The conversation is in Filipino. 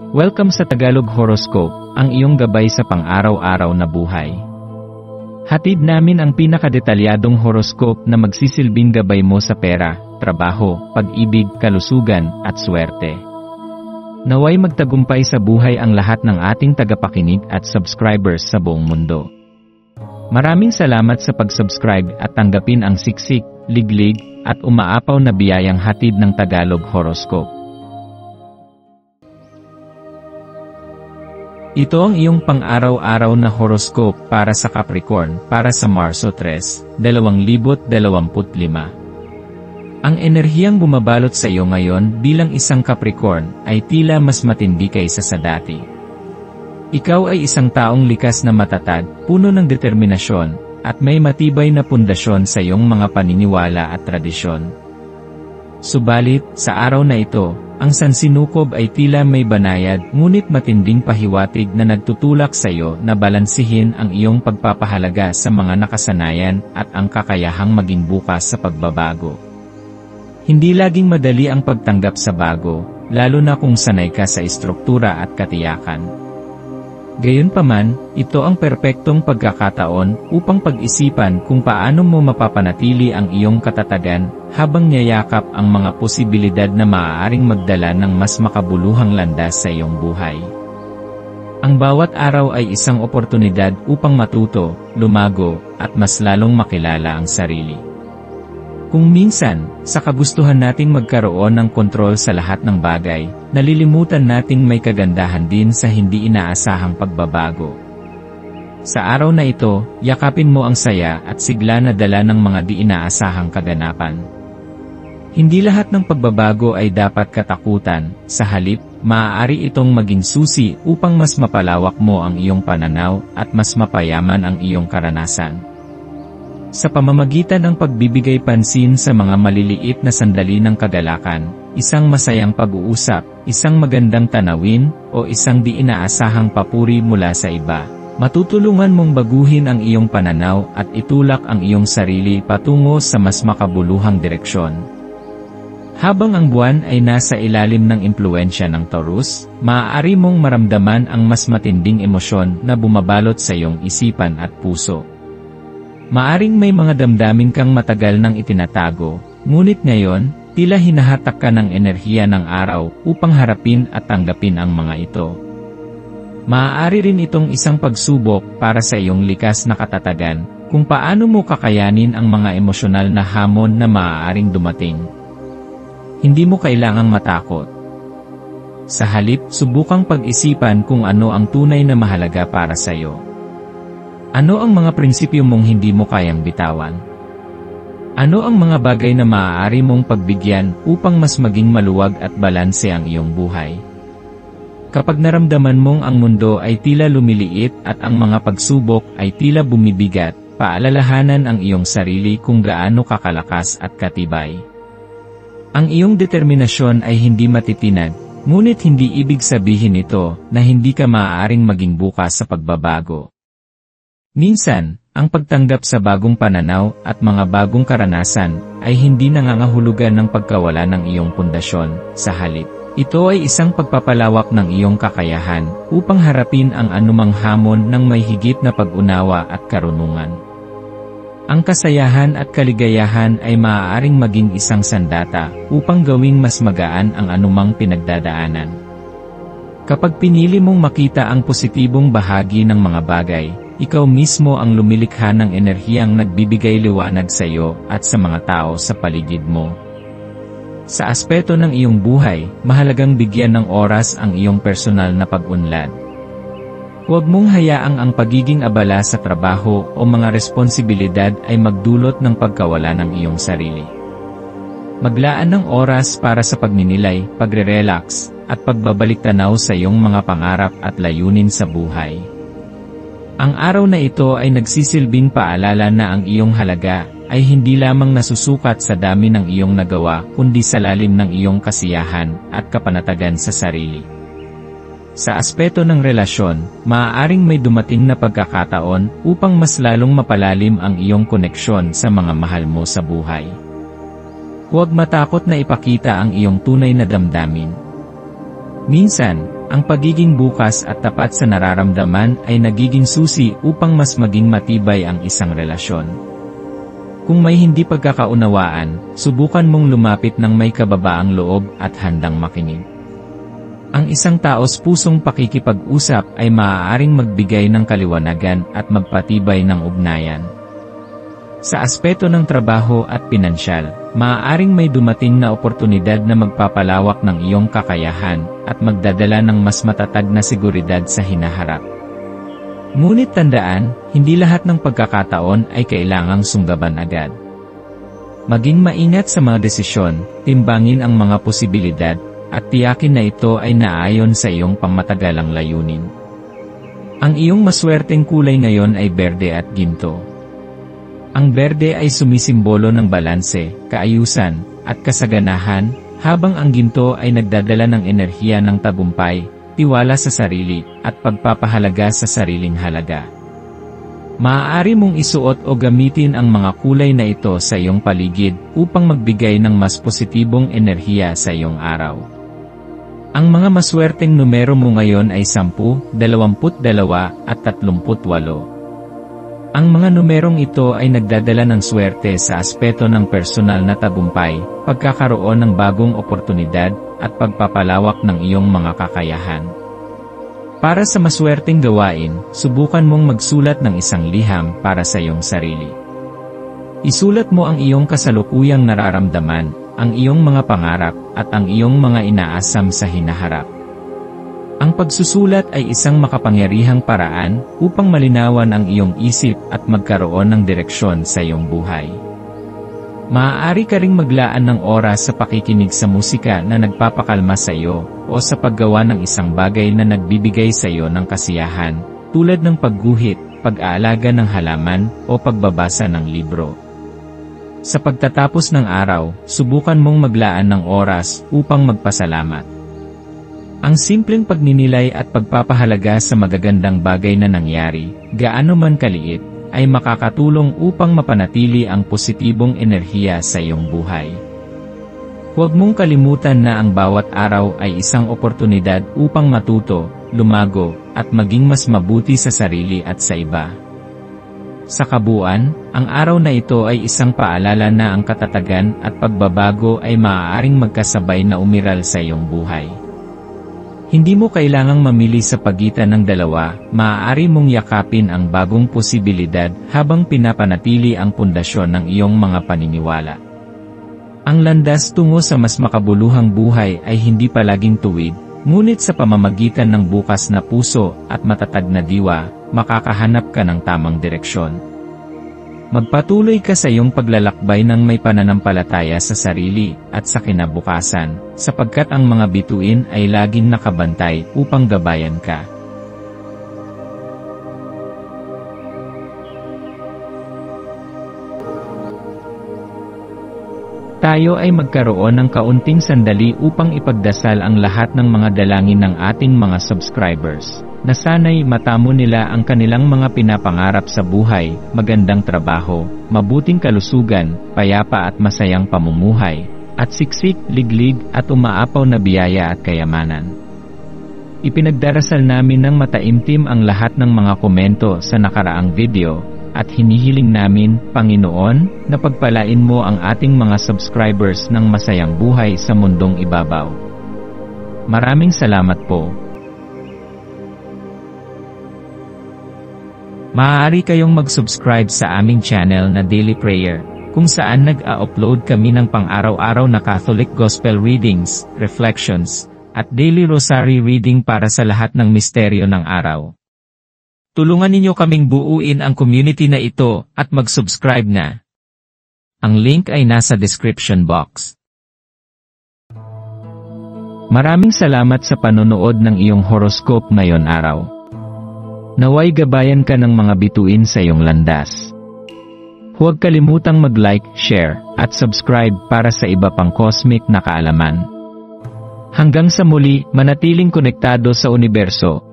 Welcome sa Tagalog Horoscope, ang iyong gabay sa pang-araw-araw na buhay. Hatid namin ang pinakadetalyadong horoscope na magsisilbing gabay mo sa pera, trabaho, pag-ibig, kalusugan, at swerte. Naway magtagumpay sa buhay ang lahat ng ating tagapakinig at subscribers sa buong mundo. Maraming salamat sa pag-subscribe at tanggapin ang siksik, liglig, at umaapaw na biyayang hatid ng Tagalog Horoscope. Ito ang iyong pang-araw-araw na horoscope para sa Capricorn para sa Marso 3, 2025. Ang enerhiyang bumabalot sa iyo ngayon bilang isang Capricorn ay tila mas matindi kaysa sa dati. Ikaw ay isang taong likas na matatag, puno ng determinasyon, at may matibay na pundasyon sa iyong mga paniniwala at tradisyon. Subalit, sa araw na ito, ang sansinukob ay tila may banayad ngunit matinding pahiwatig na nagtutulak sa iyo na balansihin ang iyong pagpapahalaga sa mga nakasanayan at ang kakayahang maging bukas sa pagbabago. Hindi laging madali ang pagtanggap sa bago, lalo na kung sanay ka sa istruktura at katiyakan. Gayunpaman, ito ang perpektong pagkakataon upang pag-isipan kung paano mo mapapanatili ang iyong katatagan habang niyayakap ang mga posibilidad na maaaring magdala ng mas makabuluhang landas sa iyong buhay. Ang bawat araw ay isang oportunidad upang matuto, lumago, at mas lalong makilala ang sarili. Kung minsan, sa kagustuhan nating magkaroon ng kontrol sa lahat ng bagay, nalilimutan nating may kagandahan din sa hindi inaasahang pagbabago. Sa araw na ito, yakapin mo ang saya at sigla na dala ng mga di inaasahang kaganapan. Hindi lahat ng pagbabago ay dapat katakutan, sa halip, maaari itong maging susi upang mas mapalawak mo ang iyong pananaw at mas mapayaman ang iyong karanasan. Sa pamamagitan ng pagbibigay pansin sa mga maliliit na sandali ng kagalakan, isang masayang pag-uusap, isang magandang tanawin, o isang di inaasahang papuri mula sa iba, matutulungan mong baguhin ang iyong pananaw at itulak ang iyong sarili patungo sa mas makabuluhang direksyon. Habang ang buwan ay nasa ilalim ng impluwensya ng Taurus, maaari mong maramdaman ang mas matinding emosyon na bumabalot sa iyong isipan at puso. Maaring may mga damdamin kang matagal nang itinatago, ngunit ngayon, tila hinahatak ka ng enerhiya ng araw upang harapin at tanggapin ang mga ito. Maaari rin itong isang pagsubok para sa iyong likas na katatagan, kung paano mo kakayanin ang mga emosyonal na hamon na maaaring dumating. Hindi mo kailangang matakot. Sa halip, subukang pag-isipan kung ano ang tunay na mahalaga para sa iyo. Ano ang mga prinsipyo mong hindi mo kayang bitawan? Ano ang mga bagay na maaari mong pagbigyan upang mas maging maluwag at balanse ang iyong buhay? Kapag naramdaman mong ang mundo ay tila lumiliit at ang mga pagsubok ay tila bumibigat, paalalahanan ang iyong sarili kung gaano kakalakas at katibay. Ang iyong determinasyon ay hindi matitinag, ngunit hindi ibig sabihin ito na hindi ka maaaring maging bukas sa pagbabago. Minsan, ang pagtanggap sa bagong pananaw at mga bagong karanasan ay hindi nangangahulugan ng pagkawala ng iyong pundasyon. Sa halip, ito ay isang pagpapalawak ng iyong kakayahan upang harapin ang anumang hamon ng may higit na pag-unawa at karunungan. Ang kasayahan at kaligayahan ay maaaring maging isang sandata upang gawing mas magaan ang anumang pinagdadaanan. Kapag pinili mong makita ang positibong bahagi ng mga bagay, ikaw mismo ang lumilikha ng enerhiyang nagbibigay liwanag sa iyo at sa mga tao sa paligid mo. Sa aspeto ng iyong buhay, mahalagang bigyan ng oras ang iyong personal na pag-unlad. Huwag mong hayaang ang pagiging abala sa trabaho o mga responsibilidad ay magdulot ng pagkawala ng iyong sarili. Maglaan ng oras para sa pagninilay, pagre-relax, at pagbabalik tanaw sa iyong mga pangarap at layunin sa buhay. Ang araw na ito ay nagsisilbing paalala na ang iyong halaga ay hindi lamang nasusukat sa dami ng iyong nagawa kundi sa lalim ng iyong kasiyahan at kapanatagan sa sarili. Sa aspeto ng relasyon, maaaring may dumating na pagkakataon upang mas lalong mapalalim ang iyong koneksyon sa mga mahal mo sa buhay. Huwag matakot na ipakita ang iyong tunay na damdamin. Minsan, ang pagiging bukas at tapat sa nararamdaman ay nagiging susi upang mas maging matibay ang isang relasyon. Kung may hindi pagkakaunawaan, subukan mong lumapit ng may kababaang loob at handang makinig. Ang isang taos pusong pakikipag-usap ay maaaring magbigay ng kaliwanagan at magpatibay ng ugnayan. Sa aspeto ng trabaho at pinansyal, maaaring may dumating na oportunidad na magpapalawak ng iyong kakayahan at magdadala ng mas matatag na seguridad sa hinaharap. Ngunit tandaan, hindi lahat ng pagkakataon ay kailangang sunggaban agad. Maging maingat sa mga desisyon, timbangin ang mga posibilidad, at tiyakin na ito ay naayon sa iyong pangmatagalang layunin. Ang iyong maswerteng kulay ngayon ay berde at ginto. Ang berde ay sumisimbolo ng balanse, kaayusan, at kasaganahan, habang ang ginto ay nagdadala ng enerhiya ng tagumpay, tiwala sa sarili, at pagpapahalaga sa sariling halaga. Maaari mong isuot o gamitin ang mga kulay na ito sa iyong paligid upang magbigay ng mas positibong enerhiya sa iyong araw. Ang mga maswerteng numero mo ngayon ay 10, 22, at 38. Ang mga numerong ito ay nagdadala ng swerte sa aspeto ng personal na tagumpay, pagkakaroon ng bagong oportunidad, at pagpapalawak ng iyong mga kakayahan. Para sa maswerteng gawain, subukan mong magsulat ng isang liham para sa iyong sarili. Isulat mo ang iyong kasalukuyang nararamdaman, ang iyong mga pangarap, at ang iyong mga inaasam sa hinaharap. Ang pagsusulat ay isang makapangyarihang paraan upang malinawan ang iyong isip at magkaroon ng direksyon sa iyong buhay. Maaari ka ring maglaan ng oras sa pakikinig sa musika na nagpapakalma sa iyo o sa paggawa ng isang bagay na nagbibigay sa iyo ng kasiyahan, tulad ng pagguhit, pag-aalaga ng halaman, o pagbabasa ng libro. Sa pagtatapos ng araw, subukan mong maglaan ng oras upang magpasalamat. Ang simpleng pagninilay at pagpapahalaga sa magagandang bagay na nangyari, gaano man kaliit, ay makakatulong upang mapanatili ang positibong enerhiya sa iyong buhay. Huwag mong kalimutan na ang bawat araw ay isang oportunidad upang matuto, lumago, at maging mas mabuti sa sarili at sa iba. Sa kabuuan, ang araw na ito ay isang paalala na ang katatagan at pagbabago ay maaaring magkasabay na umiral sa iyong buhay. Hindi mo kailangang mamili sa pagitan ng dalawa, maaari mong yakapin ang bagong posibilidad habang pinapanatili ang pundasyon ng iyong mga paniniwala. Ang landas tungo sa mas makabuluhang buhay ay hindi palaging tuwid, ngunit sa pamamagitan ng bukas na puso at matatag na diwa, makakahanap ka ng tamang direksyon. Magpatuloy ka sa iyong paglalakbay ng may pananampalataya sa sarili at sa kinabukasan, sapagkat ang mga bituin ay laging nakabantay upang gabayan ka. Tayo ay magkaroon ng kaunting sandali upang ipagdasal ang lahat ng mga dalangin ng ating mga subscribers, na sana'y matamo nila ang kanilang mga pinapangarap sa buhay, magandang trabaho, mabuting kalusugan, payapa at masayang pamumuhay, at siksik, liglig at umaapaw na biyaya at kayamanan. Ipinagdarasal namin ng mataimtim ang lahat ng mga komento sa nakaraang video, at hinihiling namin, Panginoon, na pagpalain mo ang ating mga subscribers ng masayang buhay sa mundong ibabaw. Maraming salamat po. Maaari kayong mag-subscribe sa aming channel na Daily Prayer, kung saan nag-a-upload kami ng pang-araw-araw na Catholic Gospel Readings, Reflections, at Daily Rosary Reading para sa lahat ng misteryo ng araw. Tulungan ninyo kaming buuin ang community na ito at mag-subscribe na. Ang link ay nasa description box. Maraming salamat sa panonood ng iyong horoscope ngayon araw. Naway gabayan ka ng mga bituin sa iyong landas. Huwag kalimutang mag-like, share, at subscribe para sa iba pang cosmic na kaalaman. Hanggang sa muli, manatiling konektado sa universo